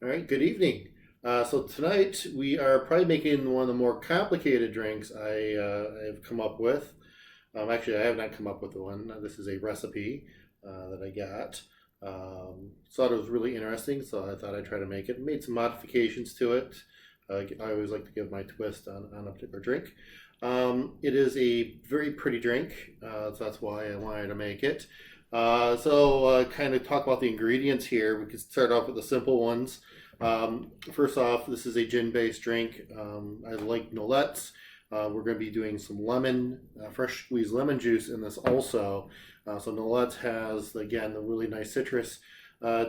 All right, good evening. So tonight we are probably making one of the more complicated drinks have come up with. Actually, I have not come up with the one. This is a recipe that I got. Thought it was really interesting, so I thought I'd try to make it. Made some modifications to it. I always like to give my twist on a particular drink. It is a very pretty drink, so that's why I wanted to make it. Kind of talk about the ingredients here. We can start off with the simple ones. First off, this is a gin-based drink. I like nolettes. We're going to be doing some fresh squeezed lemon juice in this also. So nolettes has, again, the really nice citrus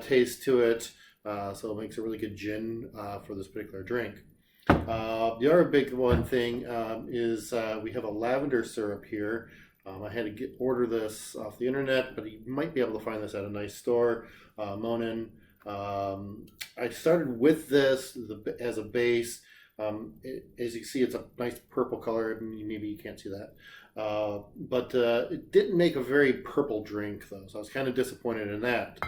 taste to it. So it makes a really good gin for this particular drink. The other big one thing is we have a lavender syrup here. I had to order this off the internet, but you might be able to find this at a nice store, Monin. I started with this as a base. As you can see, it's a nice purple color. Maybe you can't see that. But it didn't make a very purple drink, though, so I was kind of disappointed in that.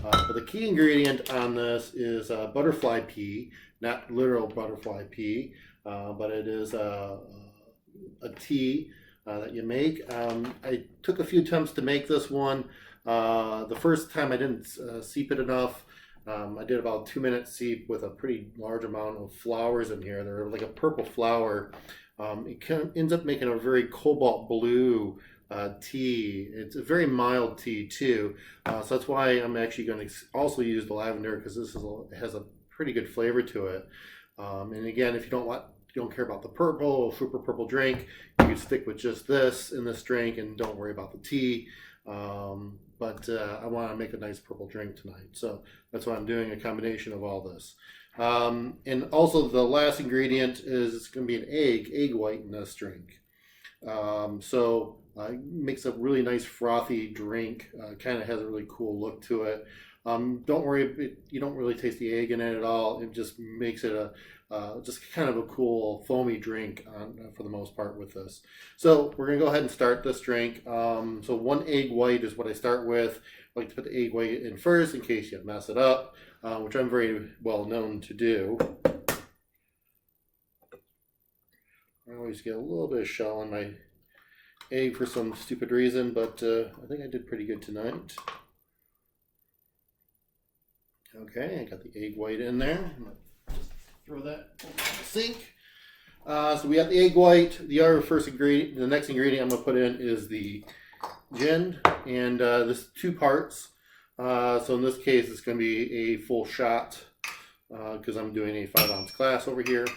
But the key ingredient on this is butterfly pea, not literal butterfly pea, but it is a tea that you make. I took a few attempts to make this one. The first time I didn't seep it enough. I did about a 2-minute seep with a pretty large amount of flowers in here. They're like a purple flower. It ends up making a very cobalt blue tea. It's a very mild tea too. So that's why I'm actually going to also use the lavender, because it has a pretty good flavor to it. And again, if you don't care about the purple, super purple drink, you can stick with just this in this drink and don't worry about the tea. But I want to make a nice purple drink tonight, so that's why I'm doing a combination of all this. And also the last ingredient is it's going to be an egg white in this drink. It makes a really nice frothy drink. Kind of has a really cool look to it. Don't worry, you don't really taste the egg in it at all. It just makes it just kind of a cool foamy drink for the most part with this. So we're gonna go ahead and start this drink. So 1 egg white is what I start with. I like to put the egg white in first in case you mess it up, which I'm very well known to do. I always get a little bit of shell in my egg for some stupid reason, but I think I did pretty good tonight. Okay, I got the egg white in there. Just throw that over the sink. So we have the egg white. The next ingredient I'm going to put in is the gin, and this is 2 parts. So in this case, it's going to be a full shot because I'm doing a 5-ounce glass over here.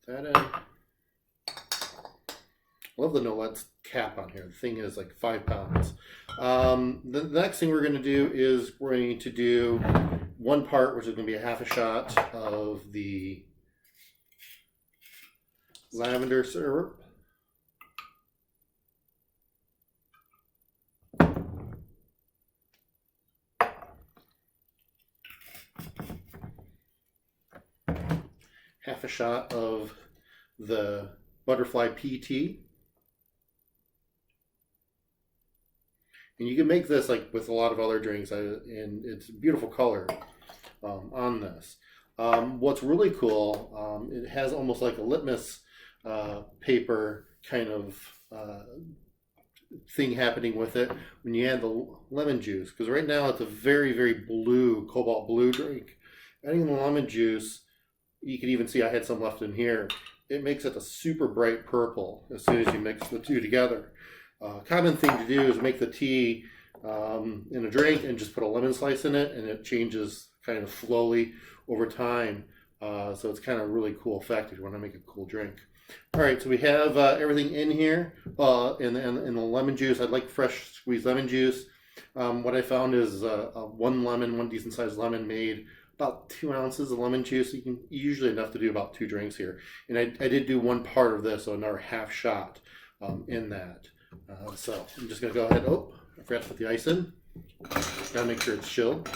Put that in. Love the Nolet's cap on here. The thing is like 5 pounds. The next thing we're going to do is we're going to do 1 part, which is going to be a half a shot of the lavender syrup. Half a shot of the butterfly pea tea. And you can make this like with a lot of other drinks, and it's a beautiful color on this. What's really cool, it has almost like a litmus paper kind of thing happening with it when you add the lemon juice. Because right now it's a very, very blue, cobalt blue drink. Adding the lemon juice, you can even see I had some left in here. It makes it a super bright purple as soon as you mix the two together. Common thing to do is make the tea in a drink and just put a lemon slice in it, and it changes kind of slowly over time. So it's kind of a really cool effect if you want to make a cool drink. All right, so we have everything in here. In the lemon juice, I'd like fresh squeezed lemon juice. What I found is 1 decent sized lemon made about 2 ounces of lemon juice. Usually enough to do about 2 drinks here. And I did do 1 part of this, so another half shot in that. So I'm just going to go ahead. Oh, I forgot to put the ice in. Gotta make sure it's chilled.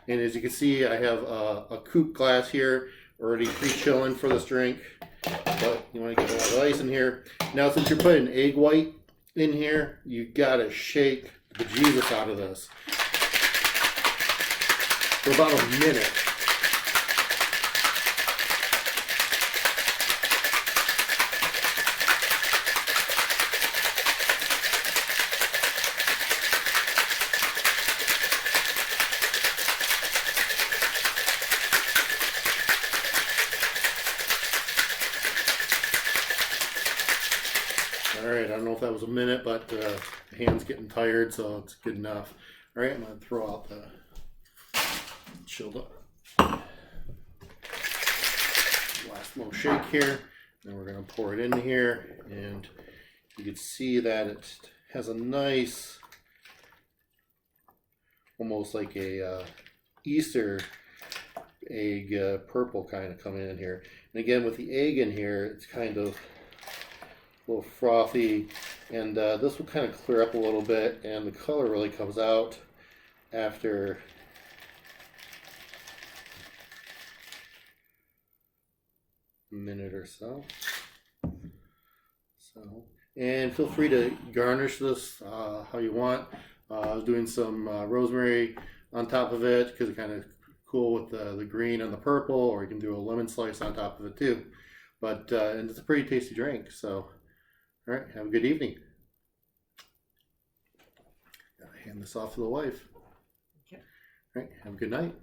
And as you can see, I have a coupe glass here already pre-chilling for this drink. But you want to get a lot of ice in here. Now, since you're putting egg white in here, you gotta shake the bejesus out of this for about a minute. All right, I don't know if that was a minute, but the hand's getting tired, so it's good enough. All right, I'm gonna throw out the chilled up. Last little shake here, and we're gonna pour it in here, and you can see that it has a nice, almost like a Easter egg purple kind of coming in here. And again, with the egg in here, it's kind of a little frothy, and this will kind of clear up a little bit, and the color really comes out after a minute or so. And feel free to garnish this how you want. I was doing some rosemary on top of it because it's kind of cool with the green and the purple, or you can do a lemon slice on top of it too. But and it's a pretty tasty drink. So, all right, have a good evening. Gotta hand this off to the wife. Okay. All right, have a good night.